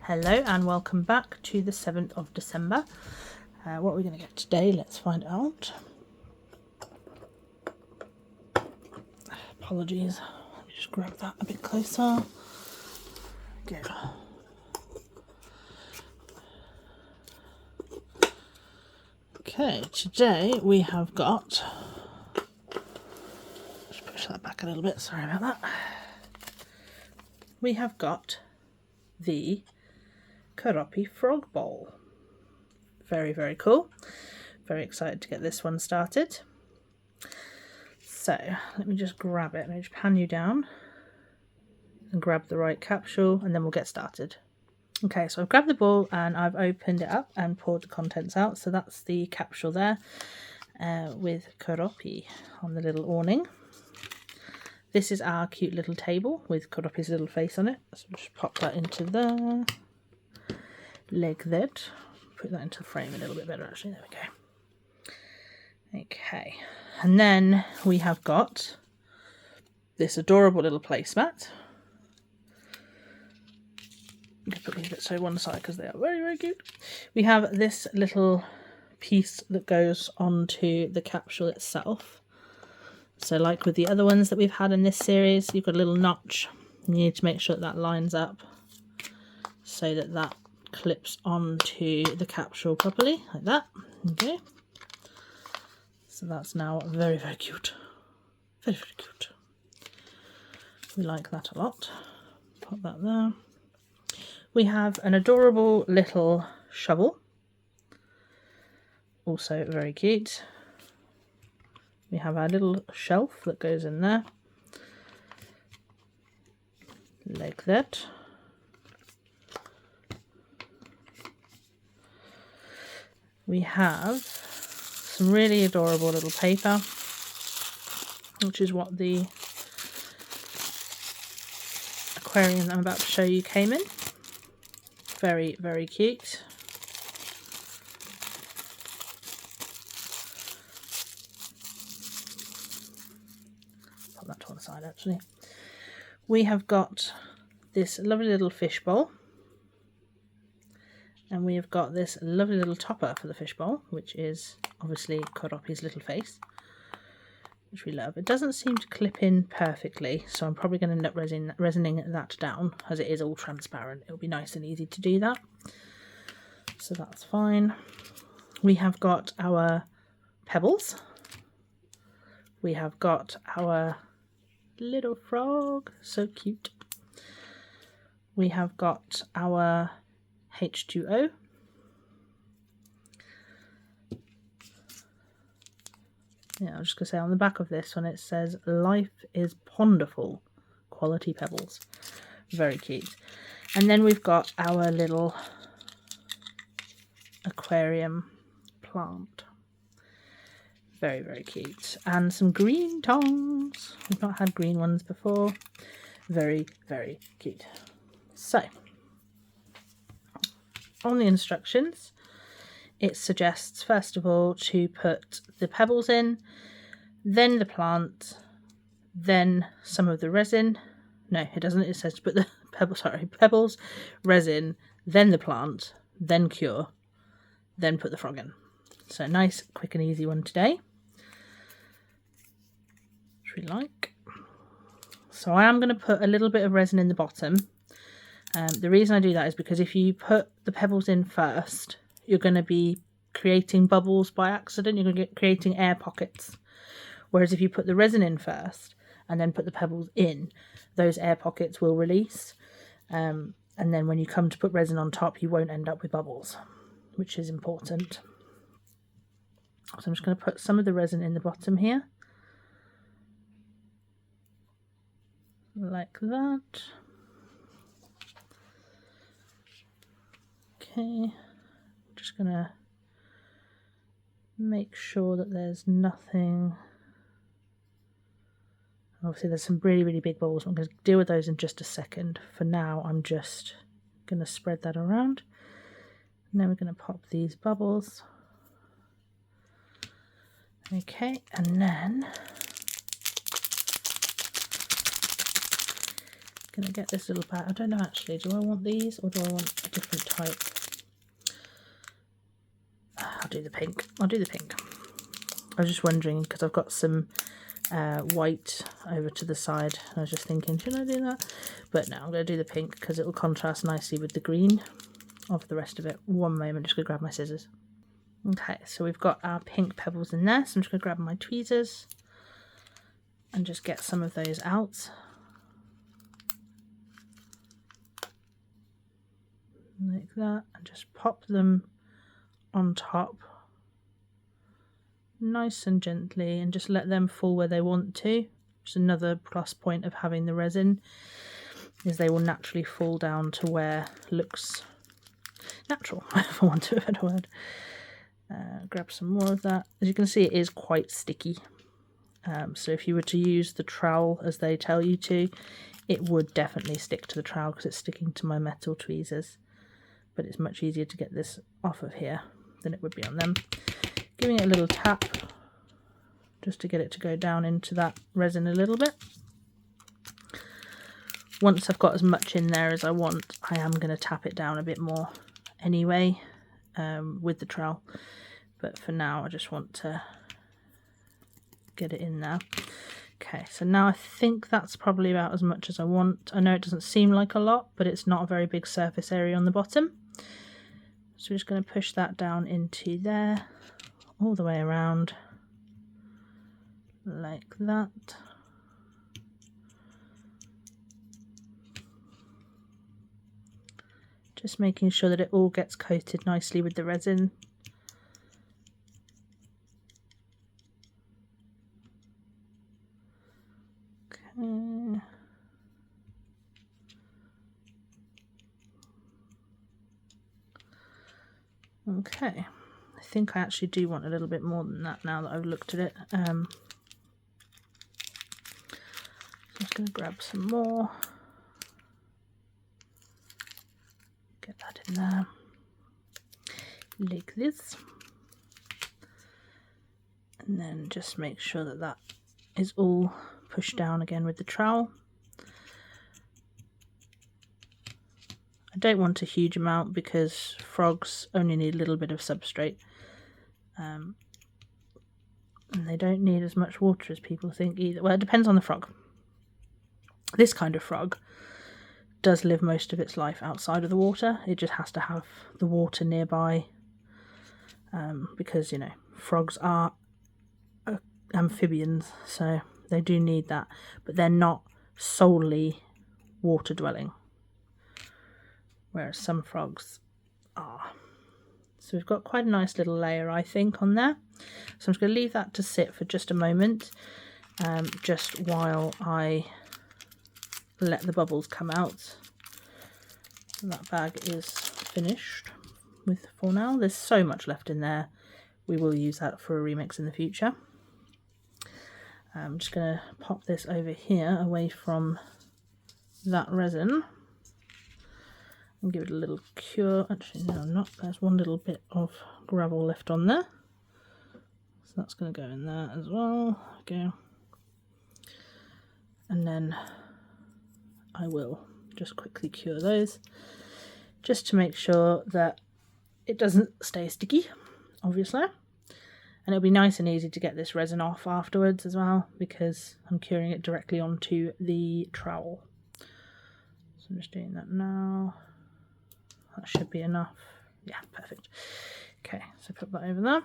Hello and welcome back to the 7th of December. What are we going to get today? Let's find out. Apologies, let me just grab that a bit closer. Go. Okay, today we have got, just push that back a little bit, sorry about that. We have got the Keroppi Frog Bowl. Very, very cool. Very excited to get this one started. So let me just grab it. Let me just pan you down and grab the right capsule and then we'll get started. Okay, so I've grabbed the ball and I've opened it up and poured the contents out. So that's the capsule there with Keroppi on the little awning. This is our cute little table with Keroppi's little face on it. So just pop that into there, like that. Put that into the frame a little bit better actually, there we go. Okay, and then we have got this adorable little placemat. I'm going to put these bits to one side because they are very, very cute. We have this little piece that goes onto the capsule itself. So like with the other ones that we've had in this series, you've got a little notch. You need to make sure that that lines up so that that clips onto the capsule properly, like that. Okay. So that's now very, very cute. Very, very cute. We like that a lot. Pop that there. We have an adorable little shovel. Also very cute. We have our little shelf that goes in there. Like that. We have some really adorable little paper, which is what the aquarium that I'm about to show you came in. Very, very cute. Put that to one side actually. We have got this lovely little fish bowl. And we have got this lovely little topper for the fishbowl, which is obviously Keroppi's little face, which we love. It doesn't seem to clip in perfectly, so I'm probably going to end up resining that down, as it is all transparent. It'll be nice and easy to do that. So that's fine. We have got our pebbles. We have got our little frog, so cute. We have got our H2O. Yeah, I was just going to say on the back of this one it says life is ponderful, quality pebbles. Very cute. And then we've got our little aquarium plant. Very, very cute. And some green tongs. We've not had green ones before. Very, very cute. So on the instructions, it suggests first of all to put the pebbles in, then the plant, then some of the resin. No, it doesn't. It says to put the pebbles, resin, then the plant, then cure, then put the frog in. So nice, quick and easy one today, which we like. So I am going to put a little bit of resin in the bottom. The reason I do that is because if you put the pebbles in first, you're going to be creating bubbles by accident. You're going to get creating air pockets. Whereas if you put the resin in first and then put the pebbles in, those air pockets will release. And then when you come to put resin on top, you won't end up with bubbles, which is important. So I'm just going to put some of the resin in the bottom here. Like that. Okay, just gonna make sure that there's nothing. Obviously there's some really, really big bubbles. I'm going to deal with those in just a second. For now, I'm just going to spread that around. And then we're going to pop these bubbles. Okay, and then going to get this little bag. I don't know actually, do I want these or do I want a different type? I'll do the pink. I'll do the pink. I was just wondering because I've got some white over to the side. I was just thinking, should I do that? But no, I'm going to do the pink because it will contrast nicely with the green of the rest of it. One moment, just going to grab my scissors. Okay, so we've got our pink pebbles in there, so I'm just going to grab my tweezers and just get some of those out. Like that, and just pop them on top nice and gently and just let them fall where they want to. Just another plus point of having the resin is they will naturally fall down to where looks natural, for want of a better word. Grab some more of that. As you can see, it is quite sticky. So if you were to use the trowel as they tell you to, it would definitely stick to the trowel because it's sticking to my metal tweezers. But it's much easier to get this off of here than it would be on them. Giving it a little tap just to get it to go down into that resin a little bit. Once I've got as much in there as I want, I am going to tap it down a bit more anyway with the trowel. But for now, I just want to get it in there. Okay, so now I think that's probably about as much as I want. I know it doesn't seem like a lot, but it's not a very big surface area on the bottom. So we're just going to push that down into there, all the way around, like that. Just making sure that it all gets coated nicely with the resin. Okay, I think I actually do want a little bit more than that now that I've looked at it. So I'm just going to grab some more. Get that in there, like this. And then just make sure that that is all pushed down again with the trowel. I don't want a huge amount because frogs only need a little bit of substrate. And they don't need as much water as people think either. Well, it depends on the frog. This kind of frog does live most of its life outside of the water. It just has to have the water nearby because, you know, frogs are amphibians, so they do need that, but they're not solely water dwelling, whereas some frogs are. So we've got quite a nice little layer, I think, on there. So I'm just going to leave that to sit for just a moment, just while I let the bubbles come out. And that bag is finished with for now. There's so much left in there. We will use that for a remix in the future. I'm just going to pop this over here away from that resin and give it a little cure. Actually, no, not. There's one little bit of gravel left on there. So that's going to go in there as well. Okay. And then I will just quickly cure those just to make sure that it doesn't stay sticky, obviously. And it'll be nice and easy to get this resin off afterwards as well because I'm curing it directly onto the trowel. So I'm just doing that now. That should be enough. Yeah, perfect. Okay, so put that over there.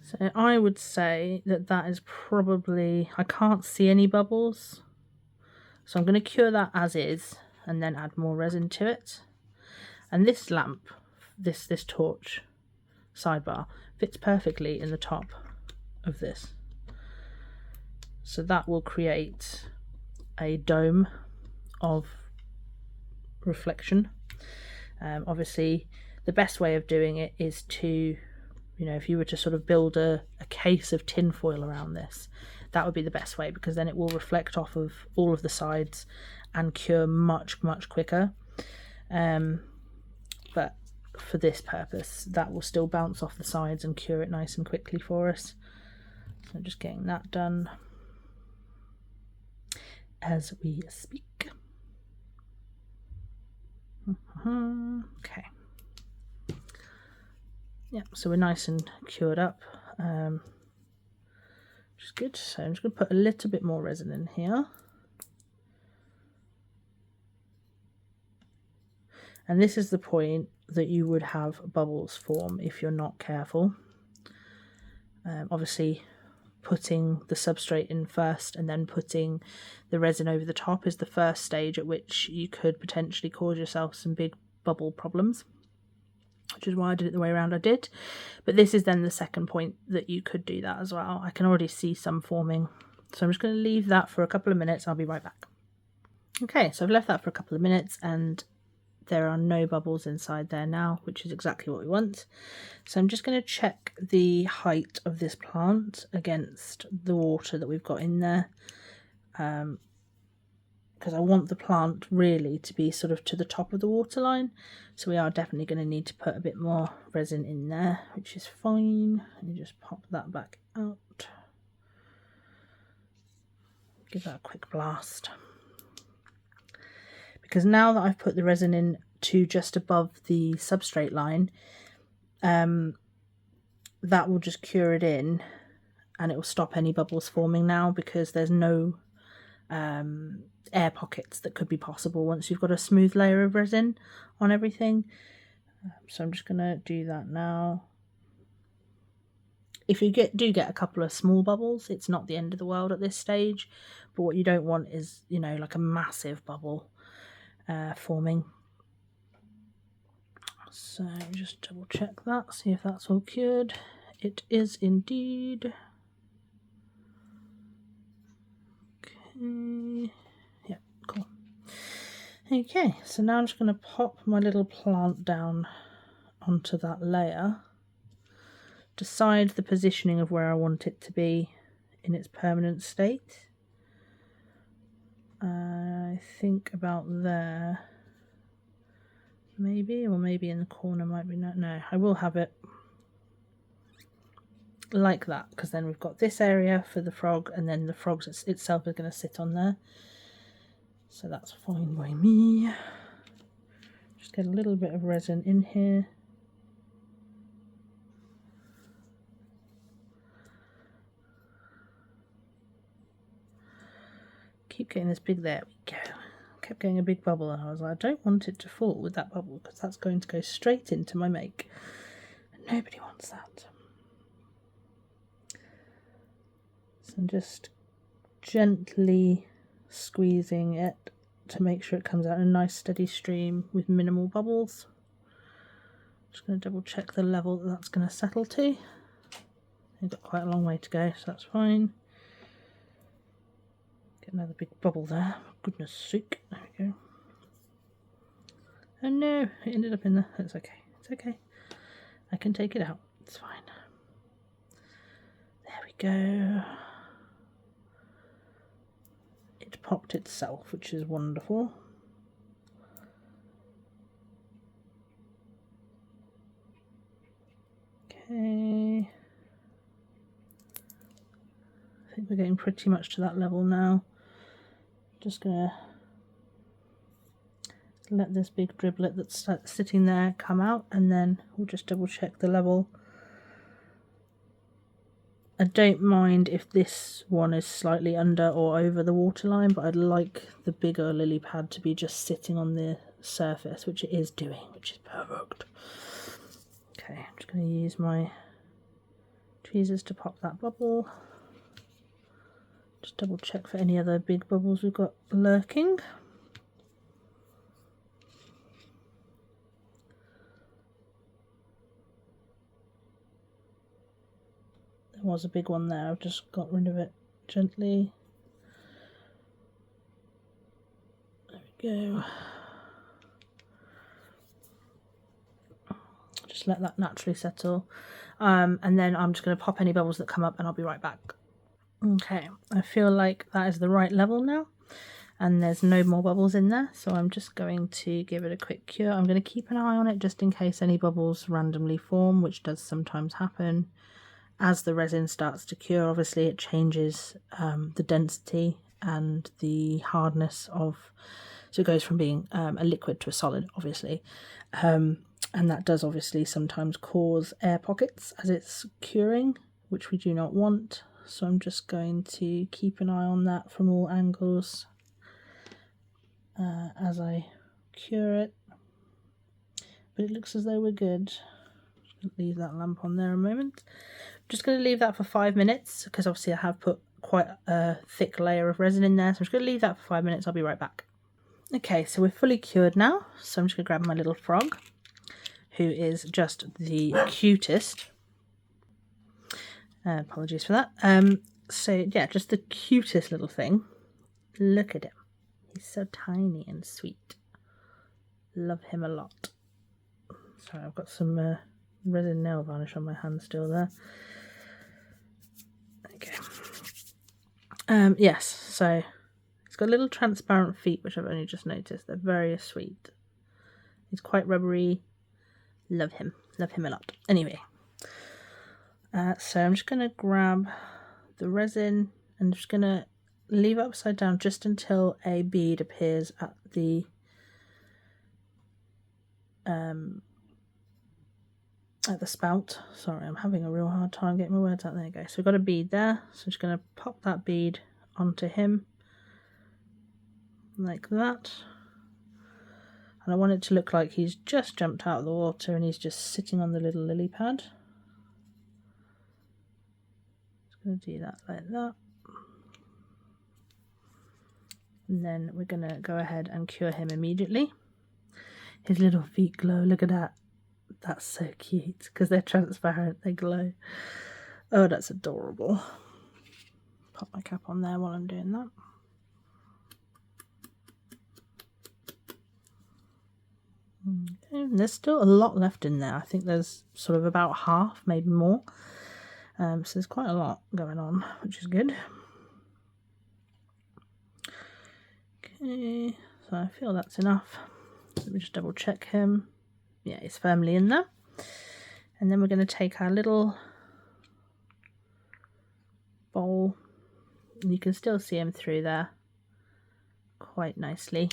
So I would say that that is probably, I can't see any bubbles. So I'm going to cure that as is and then add more resin to it. And this lamp, this torch sidebar fits perfectly in the top of this. So that will create a dome of reflection. Obviously, the best way of doing it is to, you know, if you were to sort of build a case of tin foil around this, that would be the best way because then it will reflect off of all of the sides and cure much, much quicker. But for this purpose, that will still bounce off the sides and cure it nice and quickly for us. So just getting that done. as we speak. Okay. Yeah, so we're nice and cured up, which is good. So I'm just going to put a little bit more resin in here. And this is the point that you would have bubbles form if you're not careful. Obviously, putting the substrate in first and then putting the resin over the top is the first stage at which you could potentially cause yourself some big bubble problems, which is why I did it the way around I did. But this is then the second point that you could do that as well. I can already see some forming, so I'm just going to leave that for a couple of minutes. I'll be right back. Okay, so I've left that for a couple of minutes and there are no bubbles inside there now, which is exactly what we want. So I'm just going to check the height of this plant against the water that we've got in there, because I want the plant really to be sort of to the top of the water line. So we are definitely going to need to put a bit more resin in there, which is fine. Let me just pop that back out. Give that a quick blast. Because now that I've put the resin in to just above the substrate line, that will just cure it in and it will stop any bubbles forming now, because there's no air pockets that could be possible once you've got a smooth layer of resin on everything. So I'm just going to do that now. If you do get a couple of small bubbles, it's not the end of the world at this stage, but what you don't want is, you know, like a massive bubble forming. So just double check that, see if that's all cured. It is indeed. Okay, yeah, cool. Okay, so now I'm just going to pop my little plant down onto that layer, decide the positioning of where I want it to be in its permanent state. I think about there, maybe, or maybe in the corner might be. No, I will have it like that, because then we've got this area for the frog and then the frog itself is going to sit on there, so that's fine by me. Just get a little bit of resin in here. Keep getting this big, there we go. Kept getting a big bubble and I was like, I don't want it to fall with that bubble, because that's going to go straight into my make and nobody wants that. So I'm just gently squeezing it to make sure it comes out in a nice steady stream with minimal bubbles. Just going to double check the level that that's going to settle to. I've got quite a long way to go, so that's fine. Get another big bubble there, for goodness sake. There we go. Oh no, it ended up in there. It's okay, it's okay. I can take it out, it's fine. There we go. It popped itself, which is wonderful. Okay. I think we're getting pretty much to that level now. Just gonna let this big driblet that's sitting there come out, and then we'll just double check the level. I don't mind if this one is slightly under or over the waterline, but I'd like the bigger lily pad to be just sitting on the surface, which it is doing, which is perfect. Okay, I'm just going to use my tweezers to pop that bubble. Just double check for any other big bubbles we've got lurking. There was a big one there, I've just got rid of it gently. There we go. Just let that naturally settle. And then I'm just going to pop any bubbles that come up and I'll be right back. Okay, I feel like that is the right level now. And there's no more bubbles in there, so I'm just going to give it a quick cure. I'm going to keep an eye on it just in case any bubbles randomly form, which does sometimes happen. As the resin starts to cure, obviously it changes the density and the hardness of, so it goes from being a liquid to a solid, obviously, and that does obviously sometimes cause air pockets as it's curing, which we do not want. So I'm just going to keep an eye on that from all angles as I cure it. But it looks as though we're good. Leave that lamp on there a moment. I'm just going to leave that for 5 minutes because obviously I have put quite a thick layer of resin in there. So I'm just going to leave that for 5 minutes. I'll be right back. Okay, so we're fully cured now. So I'm just going to grab my little frog, who is just the cutest. Apologies for that. So yeah, just the cutest little thing. Look at him. He's so tiny and sweet. Love him a lot. Sorry, I've got some resin nail varnish on my hand still there. Okay. Yes, so he's got little transparent feet, which I've only just noticed. They're very sweet. He's quite rubbery. Love him. Love him a lot. Anyway, so I'm just going to grab the resin and just going to leave it upside down just until a bead appears at the spout. Sorry, I'm having a real hard time getting my words out. There you go. So we've got a bead there. So I'm just going to pop that bead onto him like that. And I want it to look like he's just jumped out of the water and he's just sitting on the little lily pad. Just going to do that like that. And then we're going to go ahead and cure him immediately. His little feet glow. Look at that. That's so cute because they're transparent, they glow. Oh, that's adorable. Pop my cap on there while I'm doing that. Okay, there's still a lot left in there. I think there's sort of about half, maybe more. So there's quite a lot going on, which is good. Okay, so I feel that's enough. Let me just double check him. Yeah, he's firmly in there. And then we're going to take our little bowl. And you can still see him through there quite nicely.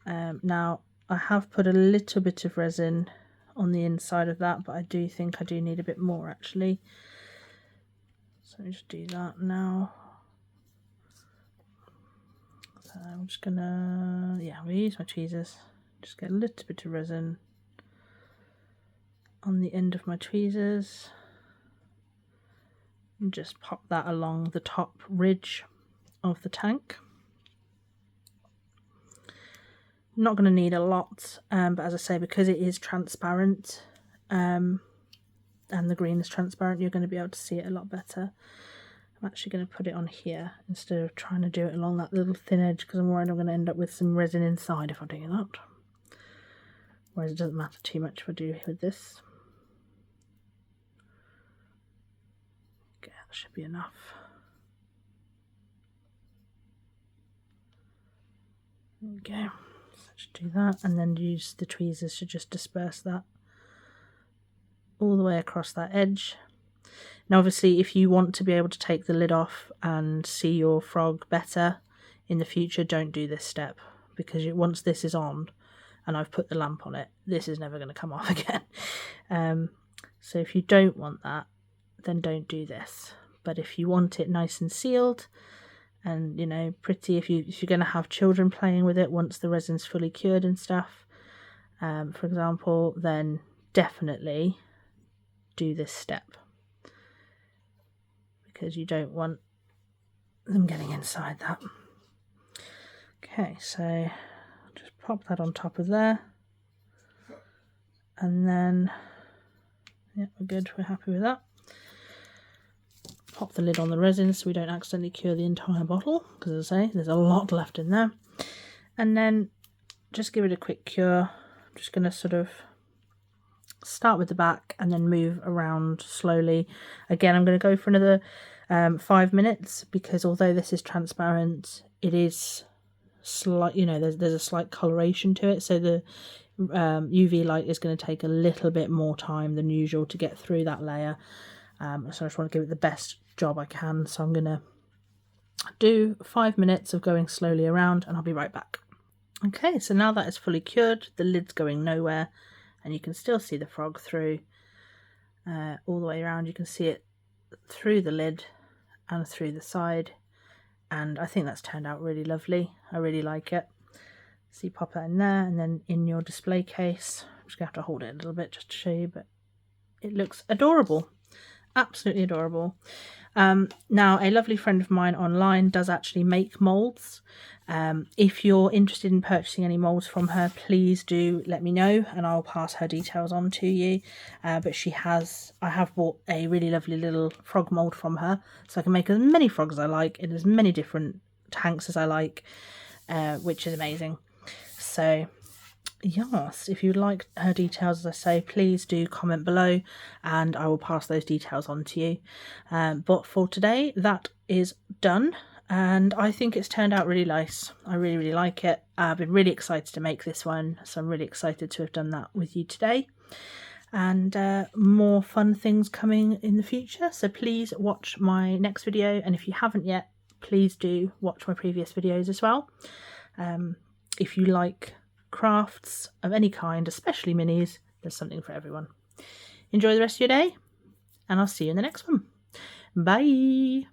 Now, I have put a little bit of resin on the inside of that, but I do think I do need a bit more actually. So let me just do that now. So I'm just going to, yeah, I'm going to use my tweezers. Just get a little bit of resin on the end of my tweezers and just pop that along the top ridge of the tank. Not going to need a lot, but as I say, because it is transparent and the green is transparent, you're going to be able to see it a lot better. I'm actually going to put it on here instead of trying to do it along that little thin edge because I'm worried I'm going to end up with some resin inside if I do that. Whereas it doesn't matter too much if I do with this. Okay, that should be enough. There we go. So just do that and then use the tweezers to just disperse that all the way across that edge. Now obviously if you want to be able to take the lid off and see your frog better in the future, don't do this step because once this is on, and I've put the lamp on it, this is never going to come off again. So if you don't want that, then don't do this. But if you want it nice and sealed and, you know, pretty, if you're going to have children playing with it once the resin's fully cured and stuff, for example, then definitely do this step because you don't want them getting inside that. Okay, so just pop that on top of there and then yeah, we're good, we're happy with that. Pop the lid on the resin so we don't accidentally cure the entire bottle because as I say, there's a lot left in there. And then just give it a quick cure. I'm just going to sort of start with the back and then move around slowly. Again, I'm going to go for another 5 minutes because although this is transparent, it is slight, you know, there's a slight coloration to it, so the UV light is going to take a little bit more time than usual to get through that layer. So I just want to give it the best job I can, so I'm going to Do 5 minutes of going slowly around and I'll be right back. Okay, so now that is fully cured, the lid's going nowhere and you can still see the frog through all the way around. You can see it through the lid and through the side, and I think that's turned out really lovely. I really like it. So you pop that in there, and then in your display case, I'm just going to have to hold it a little bit just to show you, but it looks adorable. Absolutely adorable. Now, a lovely friend of mine online does actually make moulds. If you're interested in purchasing any moulds from her, please do let me know and I'll pass her details on to you. But I have bought a really lovely little frog mould from her, so I can make as many frogs as I like in as many different tanks as I like, which is amazing. So yes, if you'd like her details, as I say, please do comment below and I will pass those details on to you. But for today, that is done and I think it's turned out really nice. I really, really like it. I've been really excited to make this one, so I'm really excited to have done that with you today. And more fun things coming in the future, so please watch my next video, and if you haven't yet, please do watch my previous videos as well. If you like crafts of any kind, especially minis, there's something for everyone. Enjoy the rest of your day and I'll see you in the next one. Bye.